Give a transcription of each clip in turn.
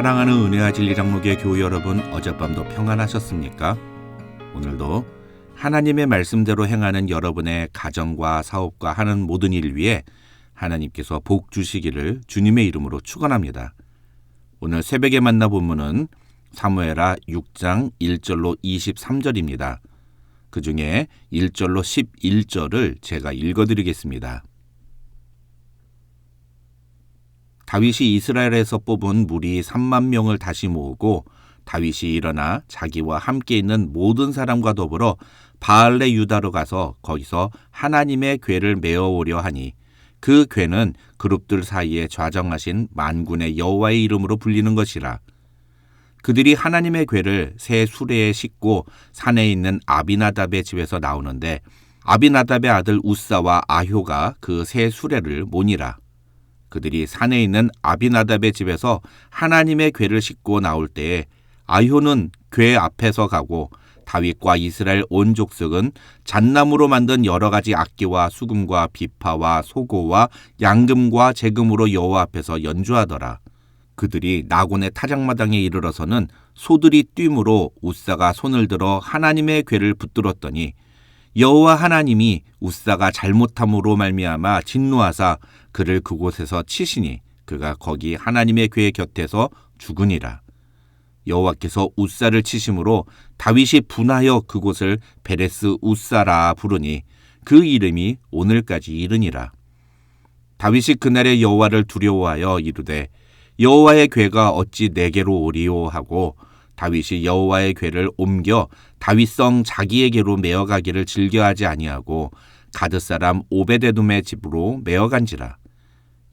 사랑하는 은혜와 진리 장로교회 교우 여러분, 어젯밤도 평안하셨습니까? 오늘도 하나님의 말씀대로 행하는 여러분의 가정과 사업과 하는 모든 일 위에 하나님께서 복 주시기를 주님의 이름으로 축원합니다. 오늘 새벽에 만나 본문은 사무엘하 6장 1절로 23절입니다. 그 중에 1절로 11절을 제가 읽어드리겠습니다. 다윗이 이스라엘에서 뽑은 무리 3만 명을 다시 모으고 다윗이 일어나 자기와 함께 있는 모든 사람과 더불어 바알레 유다로 가서 거기서 하나님의 궤를 메어오려 하니 그 궤는 그룹들 사이에 좌정하신 만군의 여호와의 이름으로 불리는 것이라. 그들이 하나님의 궤를 새 수레에 싣고 산에 있는 아비나답의 집에서 나오는데 아비나답의 아들 우사와 아효가 그 새 수레를 모니라. 그들이 산에 있는 아비나답의 집에서 하나님의 궤를 싣고 나올 때에 아효는 궤 앞에서 가고 다윗과 이스라엘 온 족속은 잣나무로 만든 여러 가지 악기와 수금과 비파와 소고와 양금과 제금으로 여호와 앞에서 연주하더라. 그들이 나곤의 타작마당에 이르러서는 소들이 뛰므로 우사가 손을 들어 하나님의 궤를 붙들었더니 여호와 하나님이 우사가 잘못함으로 말미암아 진노하사 그를 그곳에서 치시니 그가 거기 하나님의 궤 곁에서 죽으니라. 여호와께서 우사를 치심으로 다윗이 분하여 그곳을 베레스 우사라 부르니 그 이름이 오늘까지 이르니라. 다윗이 그날의 여호와를 두려워하여 이르되 여호와의 궤가 어찌 내게로 오리오 하고 다윗이 여호와의 궤를 옮겨 다윗성 자기에게로 메어가기를 즐겨하지 아니하고 가드 사람 오베데돔의 집으로 메어간지라.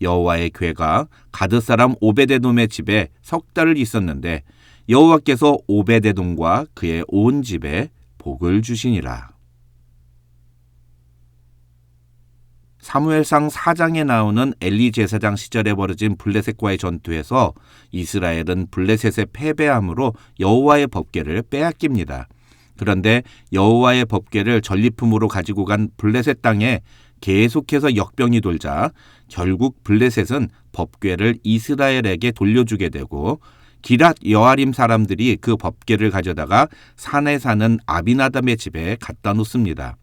여호와의 궤가 가드 사람 오베데돔의 집에 석 달을 있었는데 여호와께서 오베데돔과 그의 온 집에 복을 주시니라. 사무엘상 4장에 나오는 엘리 제사장 시절에 벌어진 블레셋과의 전투에서 이스라엘은 블레셋에 패배함으로 여호와의 법궤를 빼앗깁니다. 그런데 여호와의 법궤를 전리품으로 가지고 간 블레셋 땅에 계속해서 역병이 돌자 결국 블레셋은 법궤를 이스라엘에게 돌려주게 되고 기랏 여아림 사람들이 그 법궤를 가져다가 산에 사는 아비나답의 집에 갖다 놓습니다.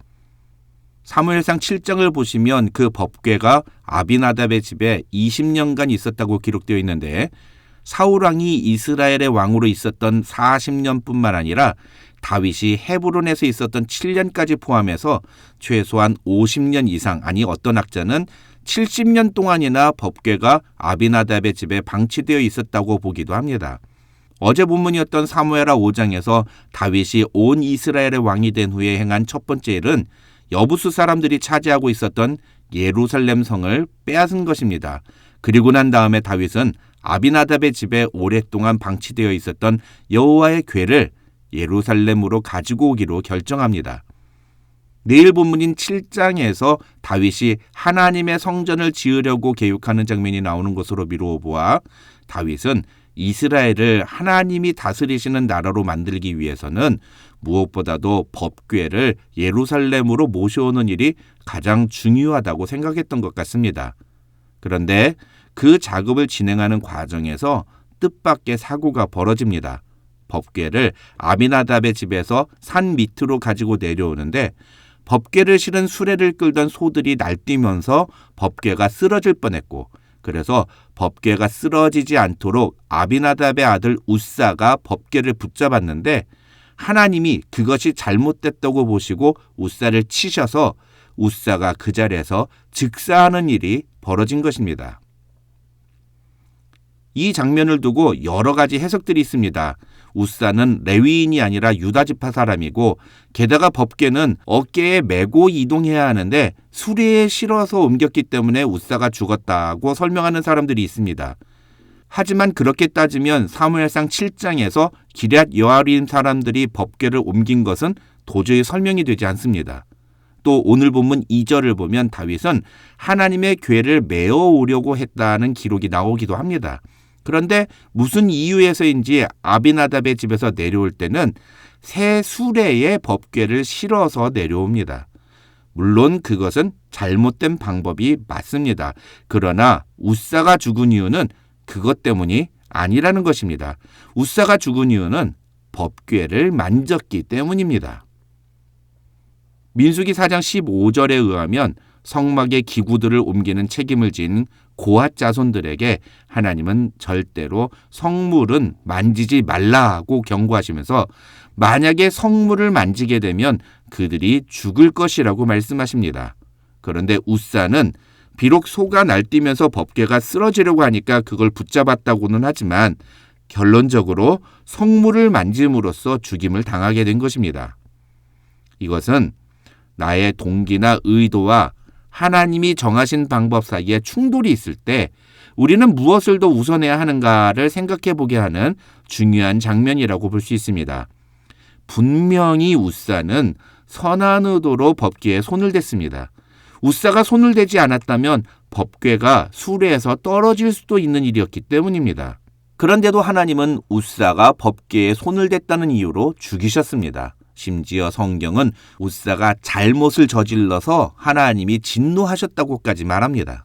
사무엘상 7장을 보시면 그 법궤가 아비나답의 집에 20년간 있었다고 기록되어 있는데 사울왕이 이스라엘의 왕으로 있었던 40년뿐만 아니라 다윗이 헤브론에서 있었던 7년까지 포함해서 최소한 50년 이상, 아니 어떤 학자는 70년 동안이나 법궤가 아비나답의 집에 방치되어 있었다고 보기도 합니다. 어제 본문이었던 사무엘하 5장에서 다윗이 온 이스라엘의 왕이 된 후에 행한 첫 번째 일은 여부수 사람들이 차지하고 있었던 예루살렘 성을 빼앗은 것입니다. 그리고 난 다음에 다윗은 아비나답의 집에 오랫동안 방치되어 있었던 여호와의 궤를 예루살렘으로 가지고 오기로 결정합니다. 내일 본문인 7장에서 다윗이 하나님의 성전을 지으려고 계획하는 장면이 나오는 것으로 미루어 보아 다윗은 이스라엘을 하나님이 다스리시는 나라로 만들기 위해서는 무엇보다도 법궤를 예루살렘으로 모셔오는 일이 가장 중요하다고 생각했던 것 같습니다. 그런데 그 작업을 진행하는 과정에서 뜻밖의 사고가 벌어집니다. 법궤를 아비나답의 집에서 산 밑으로 가지고 내려오는데 법궤를 실은 수레를 끌던 소들이 날뛰면서 법궤가 쓰러질 뻔했고, 그래서 법궤가 쓰러지지 않도록 아비나답의 아들 우사가 법궤를 붙잡았는데 하나님이 그것이 잘못됐다고 보시고 우사를 치셔서 우사가 그 자리에서 즉사하는 일이 벌어진 것입니다. 이 장면을 두고 여러 가지 해석들이 있습니다. 우사는 레위인이 아니라 유다지파 사람이고 게다가 법궤는 어깨에 메고 이동해야 하는데 수레에 실어서 옮겼기 때문에 우사가 죽었다고 설명하는 사람들이 있습니다. 하지만 그렇게 따지면 사무엘상 7장에서 기럇 여아림 사람들이 법궤를 옮긴 것은 도저히 설명이 되지 않습니다. 또 오늘 본문 2절을 보면 다윗은 하나님의 궤를 메어 오려고 했다는 기록이 나오기도 합니다. 그런데 무슨 이유에서인지 아비나답의 집에서 내려올 때는 새 수레에 법궤를 실어서 내려옵니다. 물론 그것은 잘못된 방법이 맞습니다. 그러나 우사가 죽은 이유는 그것 때문이 아니라는 것입니다. 우사가 죽은 이유는 법궤를 만졌기 때문입니다. 민수기 4장 15절에 의하면 성막의 기구들을 옮기는 책임을 진 고핫 자손들에게 하나님은 절대로 성물은 만지지 말라고 경고하시면서 만약에 성물을 만지게 되면 그들이 죽을 것이라고 말씀하십니다. 그런데 우사는 비록 소가 날뛰면서 법궤가 쓰러지려고 하니까 그걸 붙잡았다고는 하지만 결론적으로 성물을 만짐으로써 죽임을 당하게 된 것입니다. 이것은 나의 동기나 의도와 하나님이 정하신 방법 사이에 충돌이 있을 때 우리는 무엇을 더 우선해야 하는가를 생각해 보게 하는 중요한 장면이라고 볼 수 있습니다. 분명히 우사는 선한 의도로 법궤에 손을 댔습니다. 우사가 손을 대지 않았다면 법궤가 수레에서 떨어질 수도 있는 일이었기 때문입니다. 그런데도 하나님은 우사가 법궤에 손을 댔다는 이유로 죽이셨습니다. 심지어 성경은 우사가 잘못을 저질러서 하나님이 진노하셨다고까지 말합니다.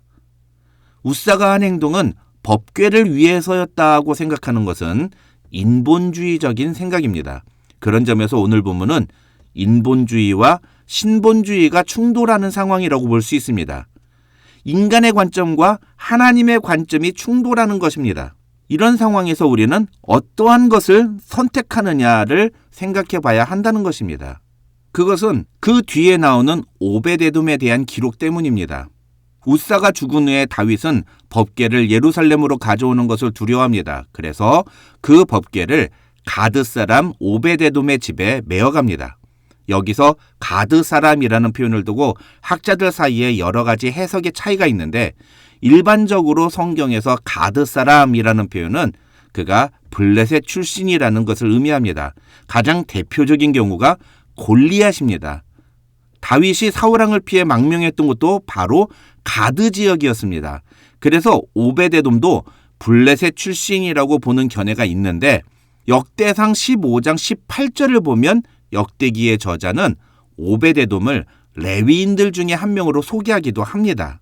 우사가 한 행동은 법궤를 위해서였다고 생각하는 것은 인본주의적인 생각입니다. 그런 점에서 오늘 본문은 인본주의와 신본주의가 충돌하는 상황이라고 볼 수 있습니다. 인간의 관점과 하나님의 관점이 충돌하는 것입니다. 이런 상황에서 우리는 어떠한 것을 선택하느냐를 생각해 봐야 한다는 것입니다. 그것은 그 뒤에 나오는 오베데돔에 대한 기록 때문입니다. 우사가 죽은 후에 다윗은 법궤를 예루살렘으로 가져오는 것을 두려워합니다. 그래서 그 법궤를 가드 사람 오베데돔의 집에 메어갑니다. 여기서 가드 사람이라는 표현을 두고 학자들 사이에 여러 가지 해석의 차이가 있는데 일반적으로 성경에서 가드 사람이라는 표현은 그가 블레셋 출신이라는 것을 의미합니다. 가장 대표적인 경우가 골리앗입니다. 다윗이 사울왕을 피해 망명했던 것도 바로 가드 지역이었습니다. 그래서 오베데돔도 블레셋 출신이라고 보는 견해가 있는데 역대상 15장 18절을 보면 역대기의 저자는 오베데돔을 레위인들 중에 한 명으로 소개하기도 합니다.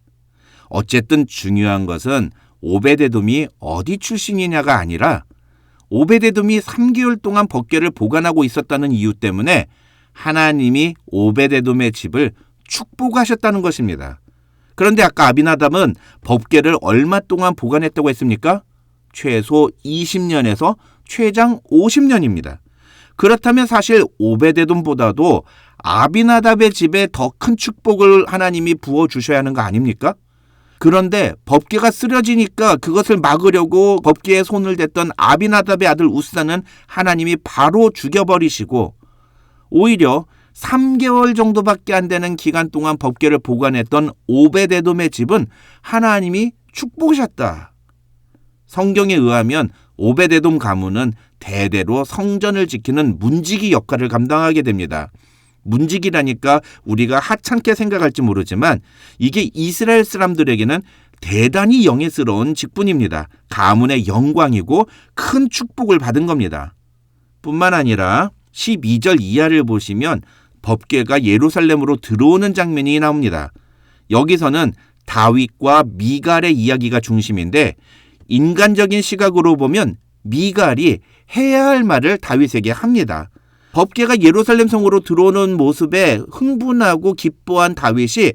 어쨌든 중요한 것은 오베데돔이 어디 출신이냐가 아니라 오베데돔이 3개월 동안 법궤를 보관하고 있었다는 이유 때문에 하나님이 오베데돔의 집을 축복하셨다는 것입니다. 그런데 아까 아비나답은 법궤를 얼마 동안 보관했다고 했습니까? 최소 20년에서 최장 50년입니다. 그렇다면 사실 오베데돔보다도 아비나답의 집에 더 큰 축복을 하나님이 부어주셔야 하는 거 아닙니까? 그런데 법궤가 쓰러지니까 그것을 막으려고 법궤에 손을 댔던 아비나답의 아들 우사는 하나님이 바로 죽여버리시고 오히려 3개월 정도밖에 안 되는 기간 동안 법궤를 보관했던 오베데돔의 집은 하나님이 축복하셨다. 성경에 의하면 오베데돔 가문은 대대로 성전을 지키는 문지기 역할을 감당하게 됩니다. 문지기라니까 우리가 하찮게 생각할지 모르지만 이게 이스라엘 사람들에게는 대단히 영예스러운 직분입니다. 가문의 영광이고 큰 축복을 받은 겁니다. 뿐만 아니라 12절 이하를 보시면 법궤가 예루살렘으로 들어오는 장면이 나옵니다. 여기서는 다윗과 미갈의 이야기가 중심인데 인간적인 시각으로 보면 미갈이 해야 할 말을 다윗에게 합니다. 법궤가 예루살렘 성으로 들어오는 모습에 흥분하고 기뻐한 다윗이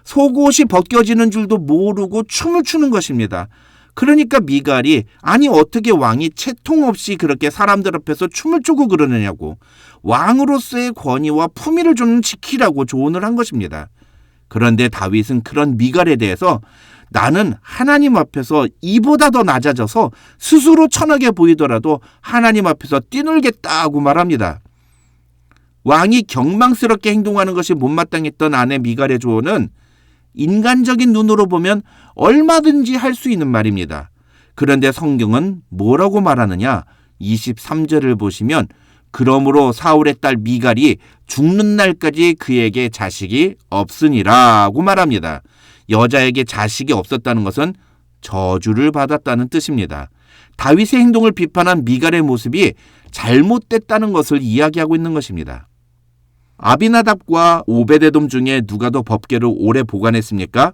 속옷이 벗겨지는 줄도 모르고 춤을 추는 것입니다. 그러니까 미갈이 아니 어떻게 왕이 채통 없이 그렇게 사람들 앞에서 춤을 추고 그러느냐고 왕으로서의 권위와 품위를 좀 지키라고 조언을 한 것입니다. 그런데 다윗은 그런 미갈에 대해서 나는 하나님 앞에서 이보다 더 낮아져서 스스로 천하게 보이더라도 하나님 앞에서 뛰놀겠다고 말합니다. 왕이 경망스럽게 행동하는 것이 못마땅했던 아내 미갈의 조언은 인간적인 눈으로 보면 얼마든지 할 수 있는 말입니다. 그런데 성경은 뭐라고 말하느냐? 23절을 보시면 그러므로 사울의 딸 미갈이 죽는 날까지 그에게 자식이 없으니라고 말합니다. 여자에게 자식이 없었다는 것은 저주를 받았다는 뜻입니다. 다윗의 행동을 비판한 미갈의 모습이 잘못됐다는 것을 이야기하고 있는 것입니다. 아비나답과 오베데돔 중에 누가 더 법궤를 오래 보관했습니까?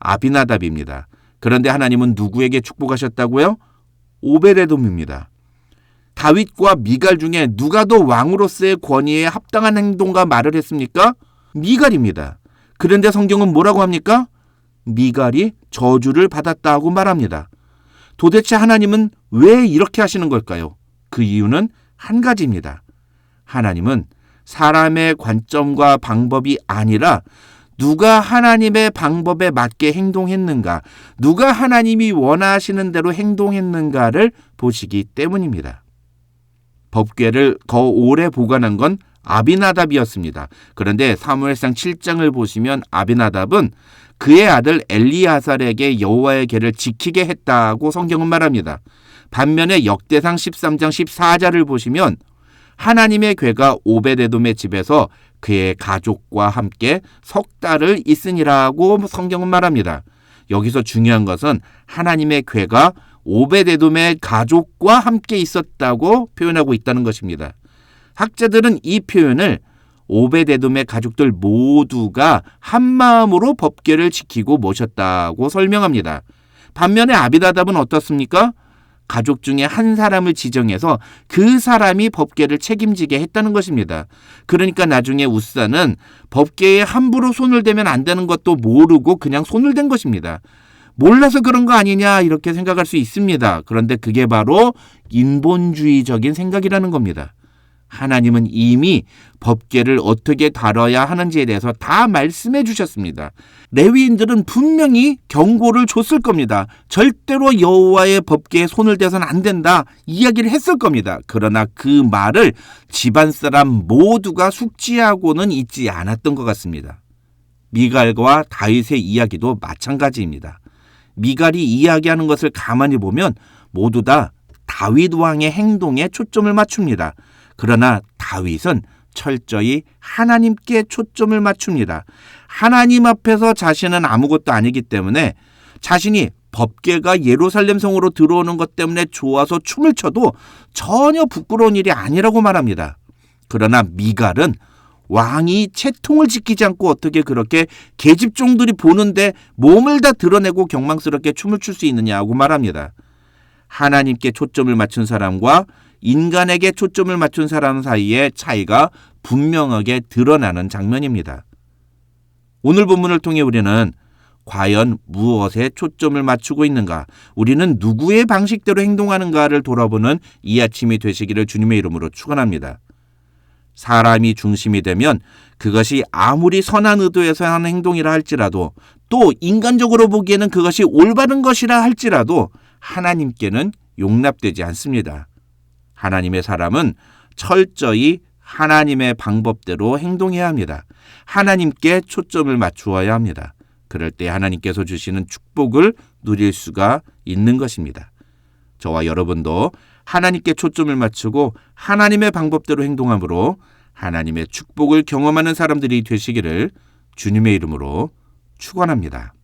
아비나답입니다. 그런데 하나님은 누구에게 축복하셨다고요? 오베데돔입니다. 다윗과 미갈 중에 누가 더 왕으로서의 권위에 합당한 행동과 말을 했습니까? 미갈입니다. 그런데 성경은 뭐라고 합니까? 미갈이 저주를 받았다고 말합니다. 도대체 하나님은 왜 이렇게 하시는 걸까요? 그 이유는 한 가지입니다. 하나님은 사람의 관점과 방법이 아니라 누가 하나님의 방법에 맞게 행동했는가, 누가 하나님이 원하시는 대로 행동했는가를 보시기 때문입니다. 법궤를 더 오래 보관한 건 아비나답이었습니다. 그런데 사무엘상 7장을 보시면 아비나답은 그의 아들 엘리아살에게 여호와의 궤를 지키게 했다고 성경은 말합니다. 반면에 역대상 13장 14절을 보시면 하나님의 궤가 오베데돔의 집에서 그의 가족과 함께 석 달을 있으니라고 성경은 말합니다. 여기서 중요한 것은 하나님의 궤가 오베데돔의 가족과 함께 있었다고 표현하고 있다는 것입니다. 학자들은 이 표현을 오베데돔의 가족들 모두가 한마음으로 법궤를 지키고 모셨다고 설명합니다. 반면에 아비나답은 어떻습니까? 가족 중에 한 사람을 지정해서 그 사람이 법궤를 책임지게 했다는 것입니다. 그러니까 나중에 우사는 법궤에 함부로 손을 대면 안 되는 것도 모르고 그냥 손을 댄 것입니다. 몰라서 그런 거 아니냐 이렇게 생각할 수 있습니다. 그런데 그게 바로 인본주의적인 생각이라는 겁니다. 하나님은 이미 법궤를 어떻게 다뤄야 하는지에 대해서 다 말씀해 주셨습니다. 레위인들은 분명히 경고를 줬을 겁니다. 절대로 여호와의 법궤에 손을 대서는 안 된다 이야기를 했을 겁니다. 그러나 그 말을 집안 사람 모두가 숙지하고는 있지 않았던 것 같습니다. 미갈과 다윗의 이야기도 마찬가지입니다. 미갈이 이야기하는 것을 가만히 보면 모두 다 다윗 왕의 행동에 초점을 맞춥니다. 그러나 다윗은 철저히 하나님께 초점을 맞춥니다. 하나님 앞에서 자신은 아무것도 아니기 때문에 자신이 법궤가 예루살렘 성으로 들어오는 것 때문에 좋아서 춤을 춰도 전혀 부끄러운 일이 아니라고 말합니다. 그러나 미갈은 왕이 채통을 지키지 않고 어떻게 그렇게 계집종들이 보는데 몸을 다 드러내고 경망스럽게 춤을 출 수 있느냐고 말합니다. 하나님께 초점을 맞춘 사람과 인간에게 초점을 맞춘 사람 사이의 차이가 분명하게 드러나는 장면입니다. 오늘 본문을 통해 우리는 과연 무엇에 초점을 맞추고 있는가, 우리는 누구의 방식대로 행동하는가를 돌아보는 이 아침이 되시기를 주님의 이름으로 축원합니다. 사람이 중심이 되면 그것이 아무리 선한 의도에서 하는 행동이라 할지라도, 또 인간적으로 보기에는 그것이 올바른 것이라 할지라도 하나님께는 용납되지 않습니다. 하나님의 사람은 철저히 하나님의 방법대로 행동해야 합니다. 하나님께 초점을 맞추어야 합니다. 그럴 때 하나님께서 주시는 축복을 누릴 수가 있는 것입니다. 저와 여러분도 하나님께 초점을 맞추고 하나님의 방법대로 행동함으로 하나님의 축복을 경험하는 사람들이 되시기를 주님의 이름으로 축원합니다.